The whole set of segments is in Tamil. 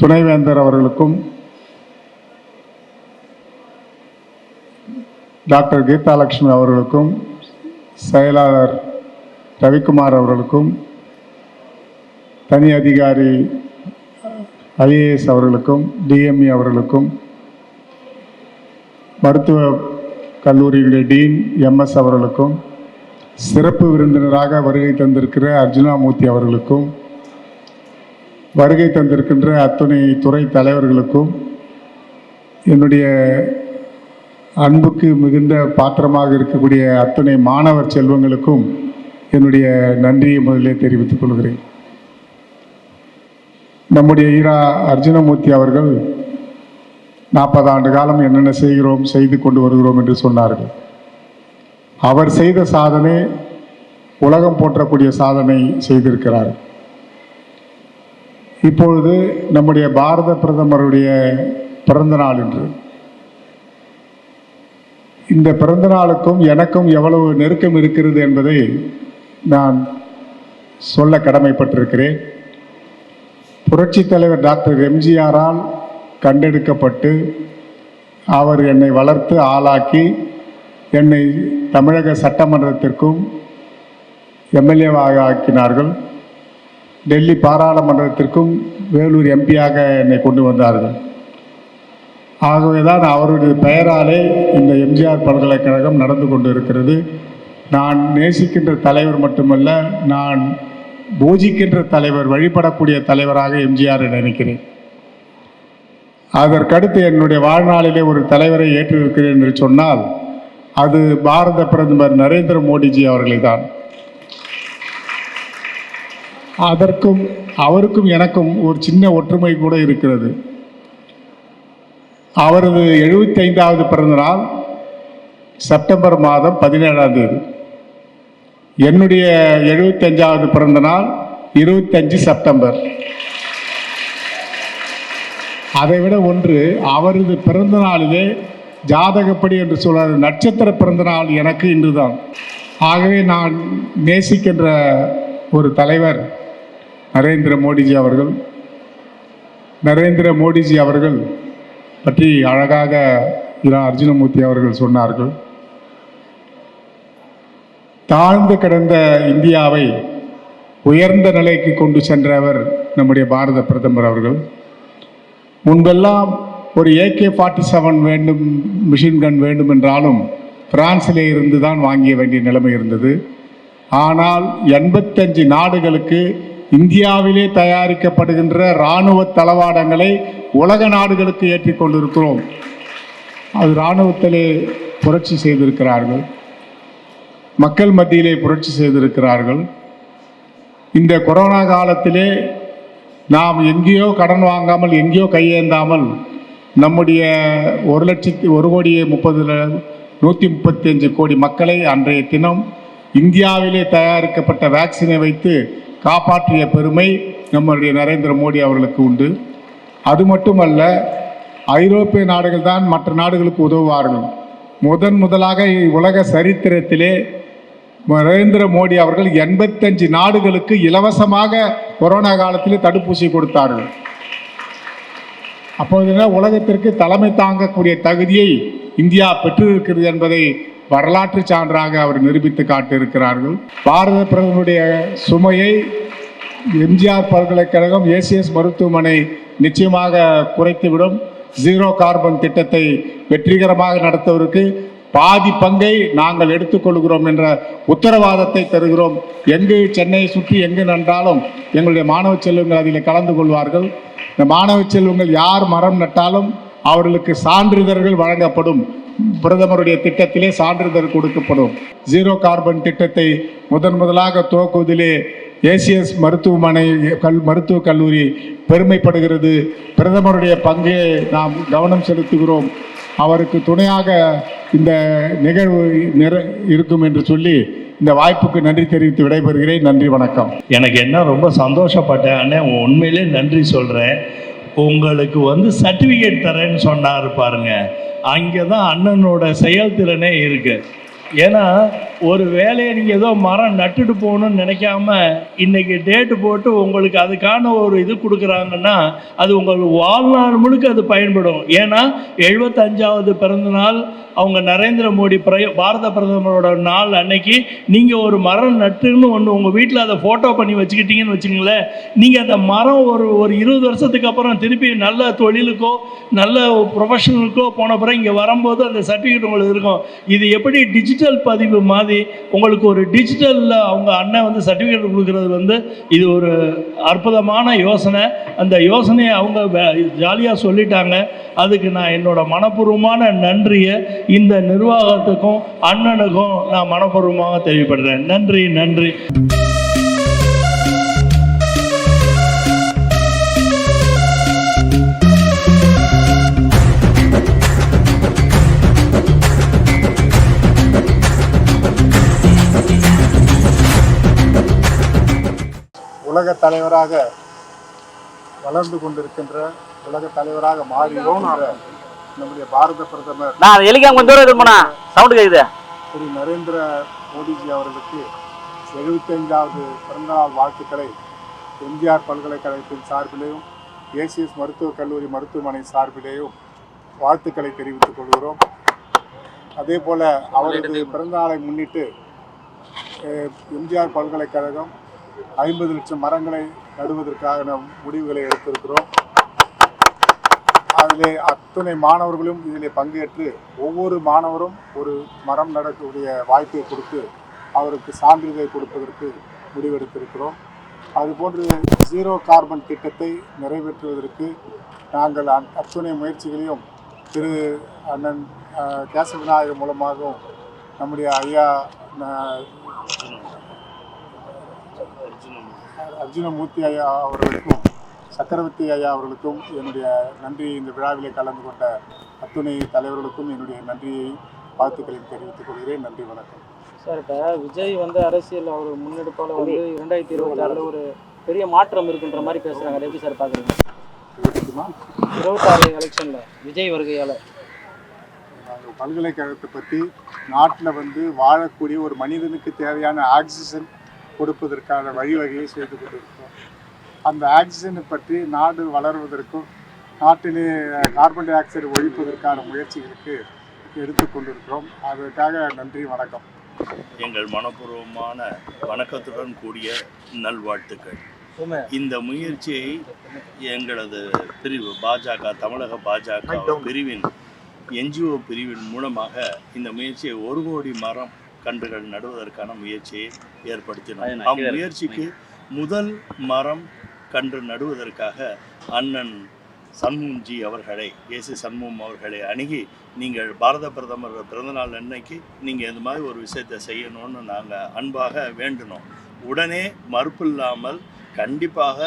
துணைவேந்தர் அவர்களுக்கும், டாக்டர் கீதாலட்சுமி அவர்களுக்கும், செயலாளர் ரவிக்குமார் அவர்களுக்கும், தனி அதிகாரி ஐஏஎஸ் அவர்களுக்கும், டிஎம்இ அவர்களுக்கும், மருத்துவ கல்லூரியுடைய டீன் எம்எஸ் அவர்களுக்கும், சிறப்பு விருந்தினராக வருகை தந்திருக்கிற அர்ஜுனாமூர்த்தி அவர்களுக்கும், வருகை தந்திருக்கின்ற அத்துணை துறை தலைவர்களுக்கும், என்னுடைய அன்புக்கு மிகுந்த பாத்திரமாக இருக்கக்கூடிய அத்துணை மாணவர் செல்வங்களுக்கும் என்னுடைய நன்றியை முதலிலே தெரிவித்துக் கொள்கிறேன். நம்முடைய ஈரா அர்ஜுனமூர்த்தி அவர்கள் 40 ஆண்டு காலம் என்னென்ன செய்து கொண்டு வருகிறோம் என்று சொன்னார்கள். அவர் செய்த சாதனை உலகம் போற்றக்கூடிய சாதனை செய்திருக்கிறார். இப்பொழுது நம்முடைய பாரத பிரதமருடைய பிறந்த நாள் என்று, இந்த பிறந்த நாளுக்கும் எனக்கும் எவ்வளவு நெருக்கம் இருக்கிறது என்பதை நான் சொல்ல கடமைப்பட்டிருக்கிறேன். புரட்சித் தலைவர் டாக்டர் எம்ஜிஆரால் கண்டெடுக்கப்பட்டு அவர் என்னை வளர்த்து ஆளாக்கி என்னை தமிழக சட்டமன்றத்திற்கும் எம்எல்ஏவாக ஆக்கினார்கள். டெல்லி பாராளுமன்றத்திற்கும் வேலூர் எம்பியாக என்னை கொண்டு வந்தார்கள். ஆகவேதான் அவருடைய பெயராலே இந்த எம்ஜிஆர் பல்கலைக்கழகம் நடந்து கொண்டு இருக்கிறது. நான் நேசிக்கின்ற தலைவர் மட்டுமல்ல, நான் பூஜிக்கின்ற தலைவர், வழிபடக்கூடிய தலைவராக எம்ஜிஆர் நினைக்கிறேன். அதற்கடுத்து என்னுடைய வாழ்நாளிலே ஒரு தலைவரை ஏற்றிருக்கிறேன் என்று சொன்னால் அது பாரத பிரதமர் நரேந்திர மோடிஜி அவர்களை தான். அதற்கும் அவருக்கும் எனக்கும் ஒரு சின்ன ஒற்றுமை கூட இருக்கிறது. அவரது 75வது பிறந்த நாள் செப்டம்பர் மாதம் 17ஆம் தேதி. என்னுடைய 75வது பிறந்த நாள் 25 செப்டம்பர். அதைவிட ஒன்று, அவரது பிறந்த நாளிலே ஜாதகப்படி என்று சொல்வார், நட்சத்திர பிறந்த நாள் எனக்கு இன்றுதான். ஆகவே நான் நேசிக்கின்ற ஒரு தலைவர் நரேந்திர மோடிஜி அவர்கள். நரேந்திர மோடிஜி அவர்கள் பற்றி அழகாக இரா அர்ஜுனமூர்த்தி அவர்கள் சொன்னார்கள். தாழ்ந்து கிடந்த இந்தியாவை உயர்ந்த நிலைக்கு கொண்டு சென்றவர் நம்முடைய பாரத பிரதமர் அவர்கள். முன்பெல்லாம் ஒரு AK-47 வேண்டும், மிஷின் கன் வேண்டும் என்றாலும் பிரான்சிலே இருந்து தான் வாங்கிய வேண்டிய நிலைமை இருந்தது. ஆனால் 85 நாடுகளுக்கு இந்தியாவிலே தயாரிக்கப்படுகின்ற இராணுவ தளவாடங்களை உலக நாடுகளுக்கு ஏற்றிக் கொண்டிருக்கிறோம். அது இராணுவத்திலே புரட்சி செய்திருக்கிறார்கள், மக்கள் மத்தியிலே புரட்சி செய்திருக்கிறார்கள். இந்த கொரோனா காலத்திலே நாம் எங்கேயோ கடன் வாங்காமல், எங்கேயோ கையேந்தாமல், நம்முடைய 135 கோடி மக்களை அன்றைய தினம் இந்தியாவிலே தயாரிக்கப்பட்ட வேக்சினை வைத்து காப்பாற்றிய பெருமை நம்முடைய நரேந்திர மோடி அவர்களுக்கு உண்டு. அது மட்டுமல்ல, ஐரோப்பிய நாடுகள் தான் மற்ற நாடுகளுக்கு உதவுவார்கள். முதலாக உலக சரித்திரத்திலே நரேந்திர மோடி அவர்கள் 85 நாடுகளுக்கு இலவசமாக கொரோனா காலத்தில் தடுப்பூசி கொடுத்தார்கள். அப்போது உலகத்திற்கு தலைமை தாங்கக்கூடிய தகுதியை இந்தியா பெற்றிருக்கிறது என்பதை வரலாற்று சான்றாக அவர் நிரூபித்து காட்டியிருக்கிறார்கள். பாரத பிரதமருடைய சுமையை எம்ஜிஆர் பல்கலைக்கழகம், ஏசிஎஸ் மருத்துவமனை நிச்சயமாக குறைத்துவிடும். 0 கார்பன் திட்டத்தை வெற்றிகரமாக நடத்துவதற்கு பாதி பங்கை நாங்கள் எடுத்துக்கொள்கிறோம் என்ற உத்தரவாதத்தை தருகிறோம். எங்கு சென்னையை சுற்றி எங்கு நன்றாலும் எங்களுடைய மாணவ செல்வங்கள் அதில் கலந்து கொள்வார்கள். இந்த மாணவ செல்வங்கள் யார் மரம் நட்டாலும் அவர்களுக்கு சான்றிதழ்கள் வழங்கப்படும். பிரதமருடைய திட்டத்திலே சான்றிதழ் கொடுக்கப்படும். 0 கார்பன் திட்டத்தை முதலாக துவக்குவதிலே ஏசிஎஸ் மருத்துவக் கல்லூரி பெருமைப்படுகிறது. பிரதமருடைய பங்கை நாம் கவனம் செலுத்துகிறோம். அவருக்கு துணையாக இந்த நிகழ்வு இருக்கும் என்று சொல்லி இந்த வாய்ப்புக்கு நன்றி தெரிவித்து விடைபெறுகிறேன். நன்றி, வணக்கம். எனக்கு என்ன ரொம்ப சந்தோஷப்பட்டேன் அண்ணே, உண்மையிலே நன்றி சொல்கிறேன். உங்களுக்கு சர்டிஃபிகேட் தரேன்னு சொன்னார் பாருங்க, அங்கே தான் அண்ணனோட செயல்திறனே இருக்குது. ஏன்னா ஒரு வேலையை நீங்கள் ஏதோ மரம் நட்டுட்டு போகணும்னு நினைக்காம இன்றைக்கி டேட்டு போட்டு உங்களுக்கு அதுக்கான ஒரு இது கொடுக்குறாங்கன்னா அது உங்களுக்கு வாழ்நாள் முழுக்க அது பயன்படும். ஏன்னா 75வது பிறந்தநாள் அவங்க நரேந்திர மோடி பாரத பிரதமரோட நாள் அன்னைக்கு நீங்கள் ஒரு மரம் நட்டுன்னு ஒன்று உங்கள் வீட்டில் அதை ஃபோட்டோ பண்ணி வச்சுக்கிட்டீங்கன்னு வச்சுங்களேன், நீங்கள் அந்த மரம் ஒரு 20 வருஷத்துக்கு அப்புறம் திருப்பி நல்ல தொழிலுக்கோ நல்ல ப்ரொஃபஷனலுக்கோ போன பிறகு இங்கே வரும்போது அந்த சர்டிஃபிகேட் உங்களுக்கு இருக்கும். இது எப்படி டிஜிட்டல் பதிவு மாதிரி உங்களுக்கு ஒரு டிஜிட்டலில் அவங்க அண்ணன் வந்து சர்டிஃபிகேட் கொடுக்குறது வந்து இது ஒரு அற்புதமான யோசனை. அந்த யோசனையை அவங்க ஜாலியாக சொல்லிட்டாங்க. அதுக்கு நான் என்னோட மனப்பூர்வமான நன்றியை இந்த நிர்வாகத்துக்கும் அண்ணனுக்கும் நான் மனப்பூர்வமாக தெரியப்படுறேன். நன்றி நன்றி. உலக தலைவராக வளர்ந்து கொண்டிருக்கின்ற உலக தலைவராக மாறியோன்ற நம்முடைய பாரத பிரதமர் திரு நரேந்திர மோடிஜி அவர்களுக்கு 75வது பிறந்தநாள் வாழ்த்துக்களை எம்ஜிஆர் பல்கலைக்கழகத்தின் சார்பிலேயும் ஏசிஎஸ் மருத்துவக் கல்லூரி மருத்துவமனை சார்பிலேயும் வாழ்த்துக்களை தெரிவித்துக் கொள்கிறோம். அதே போல அவரது பிறந்தநாளை முன்னிட்டு எம்ஜிஆர் பல்கலைக்கழகம் 50 லட்சம் மரங்களை நடுவதற்காக நாம் முடிவுகளை எடுத்திருக்கிறோம். அதிலே அத்துணை மாணவர்களும் இதிலே பங்கேற்று ஒவ்வொரு மாணவரும் ஒரு மரம் நடக்கக்கூடிய வாய்ப்பை கொடுத்து அவருக்கு சான்றிதழை கொடுப்பதற்கு முடிவெடுத்திருக்கிறோம். அதுபோன்று ஜீரோ கார்பன் திட்டத்தை நிறைவேற்றுவதற்கு நாங்கள் அத்துணை முயற்சிகளையும் திரு அண்ணன் கேசவ விநாயகர் மூலமாகவும் நம்முடைய ஐயா அர்ஜுனமூர்த்தி ஐயா அவர்களுக்கும் சக்கரவர்த்தி ஐயா அவர்களுக்கும் என்னுடைய நன்றி. இந்த விழாவிலே கலந்து கொண்ட அத்துணை தலைவர்களுக்கும் என்னுடைய நன்றியை வாழ்த்துக்களையும் தெரிவித்துக் கொள்கிறேன். நன்றி, வணக்கம். சார், இப்போ விஜய் வந்து அரசியல் அவர் முன்னெடுப்பால் வந்து 2026 ஒரு பெரிய மாற்றம் இருக்குன்ற மாதிரி பேசுகிறாங்க. எப்படி சார் பார்க்குறீங்க? 26 எலெக்ஷனில் விஜய் வருகையால் நாங்கள் பல்கலைக்கழகத்தை பற்றி நாட்டில் வந்து வாழக்கூடிய ஒரு மனிதனுக்கு தேவையான ஆக்சிஜன் கொடுப்பதற்கான வழிவகையை செய்து கொண்டிருக்கிறோம். அந்த ஆக்சிஜனை பற்றி நாடு வளர்வதற்கும் நாட்டிலே கார்பன் டை ஆக்சைடு ஒழிப்பதற்கான முயற்சிகளுக்கு எடுத்துக்கொண்டிருக்கிறோம். அதற்காக நன்றி, வணக்கம். எங்கள் மனப்பூர்வமான வணக்கத்துடன் கூடிய நல்வாழ்த்துக்கள். இந்த முயற்சியை எங்களது பிரிவு பாஜக தமிழக பாஜக பிரிவின் NGO பிரிவின் மூலமாக இந்த முயற்சியை 1 கோடி மரம் கன்றுகள் நடுவதற்கான முயற்சியை ஏற்படுத்தினோம். அம்முயற்சிக்கு முதல் மரம் கன்று நடுவதற்காக அண்ணன் சண்முகம்ஜி அவர்களை ஏசி சண்முகம் அவர்களை அணுகி நீங்கள் பாரத பிரதமர் பிறந்தநாள் அன்னைக்கு நீங்கள் இந்த மாதிரி ஒரு விஷயத்தை செய்யணும்னு நாங்கள் அன்பாக வேண்டினோம். உடனே மறுப்பு இல்லாமல் கண்டிப்பாக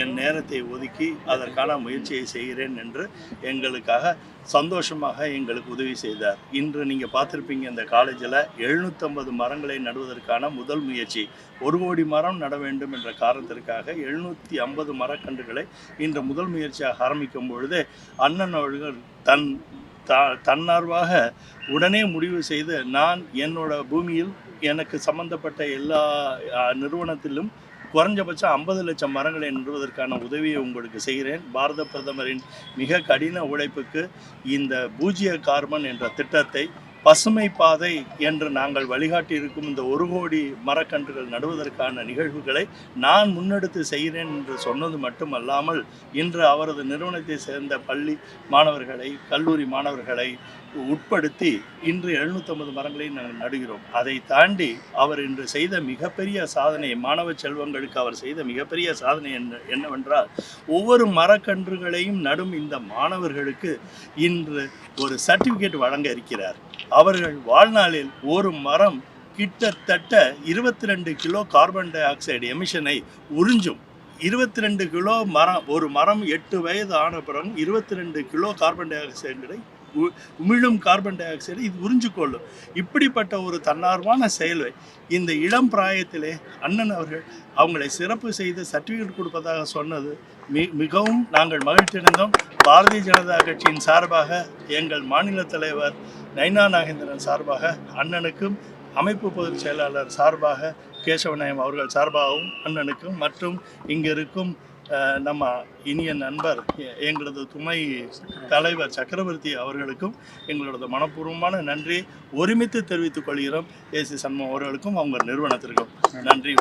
என் நேரத்தை ஒதுக்கி அதற்கான முயற்சியை செய்கிறேன் என்று எங்களுக்காக சந்தோஷமாக எங்களுக்கு உதவி செய்தார். இன்று நீங்கள் பார்த்துருப்பீங்க, இந்த காலேஜில் 750 மரங்களை நடுவதற்கான முதல் முயற்சி. 1 கோடி மரம் நட வேண்டும் என்ற காரணத்திற்காக 750 மரக்கன்றுகளை இன்று முதல் முயற்சியாக ஆரம்பிக்கும் பொழுது அண்ணன் அவர்கள் தன்னார்வாக உடனே முடிவு செய்து நான் என்னோட பூமியில் எனக்கு சம்பந்தப்பட்ட எல்லா நிறுவனத்திலும் குறைஞ்சபட்சம் 50 லட்சம் மரங்களை நடுவதற்கான உதவியை உங்களுக்கு செய்கிறேன். பாரத பிரதமரின் மிக கடின உழைப்புக்கு இந்த பூஜ்ஜிய கார்பன் என்ற திட்டத்தை பசுமை பாதை என்று நாங்கள் வழிகாட்டி இருக்கும் இந்த 1 கோடி மரக்கன்றுகள் நடுவதற்கான நிகழ்வுகளை நான் முன்னெடுத்து செய்கிறேன் என்று சொன்னது மட்டுமல்லாமல் இன்று அவரது நிறுவனத்தை சேர்ந்த பள்ளி மாணவர்களை கல்லூரி மாணவர்களை உட்படுத்தி இன்று 750 மரங்களை நாங்கள் நடுகிறோம். அதை தாண்டி அவர் இன்று செய்த மிகப்பெரிய சாதனை, மாணவ செல்வங்களுக்கு அவர் செய்த மிகப்பெரிய சாதனை என்னவென்றால் ஒவ்வொரு மரக்கன்றுகளையும் நடும் இந்த மாணவர்களுக்கு இன்று ஒரு சர்டிஃபிகேட் வழங்க இருக்கிறார். அவர்கள் வாழ்நாளில் ஒரு மரம் கிட்டத்தட்ட 22 கிலோ கார்பன் டை ஆக்சைடு எமிஷனை உறிஞ்சும். 22 கிலோ மரம், ஒரு மரம் 8 வயது ஆன பிறகு 22 கிலோ கார்பன் டை ஆக்சைடை உமிழும் கார்பன் டை ஆக்சைடு இது உறிஞ்சிக்கொள்ளும். இப்படிப்பட்ட ஒரு தன்னார்வமான செயலை இந்த இளம் பிராயத்திலே அண்ணன் அவர்கள் அவங்களை சிறப்பு செய்து சர்டிஃபிகேட் கொடுப்பதாக சொன்னது மிகவும் நாங்கள் மகிழ்ச்சி அடைந்தோம். பாரதிய ஜனதா கட்சியின் சார்பாக எங்கள் மாநில தலைவர் நைனா நாகேந்திரன் சார்பாக அண்ணனுக்கும் அமைப்பு பொதுச் செயலாளர் சார்பாக கேசவநாயம் அவர்கள் சார்பாகவும் அண்ணனுக்கும் மற்றும் இங்கே இருக்கும் நம்ம இனிய நண்பர் எங்களது துணை தலைவர் சக்கரவர்த்தி அவர்களுக்கும் எங்களோட மனப்பூர்வமான நன்றி ஒருமித்து தெரிவித்துக் கொள்கிறோம். ஏசி சண்முகம் அவர்களுக்கும் அவங்க நிறுவனத்திற்கும் நன்றி.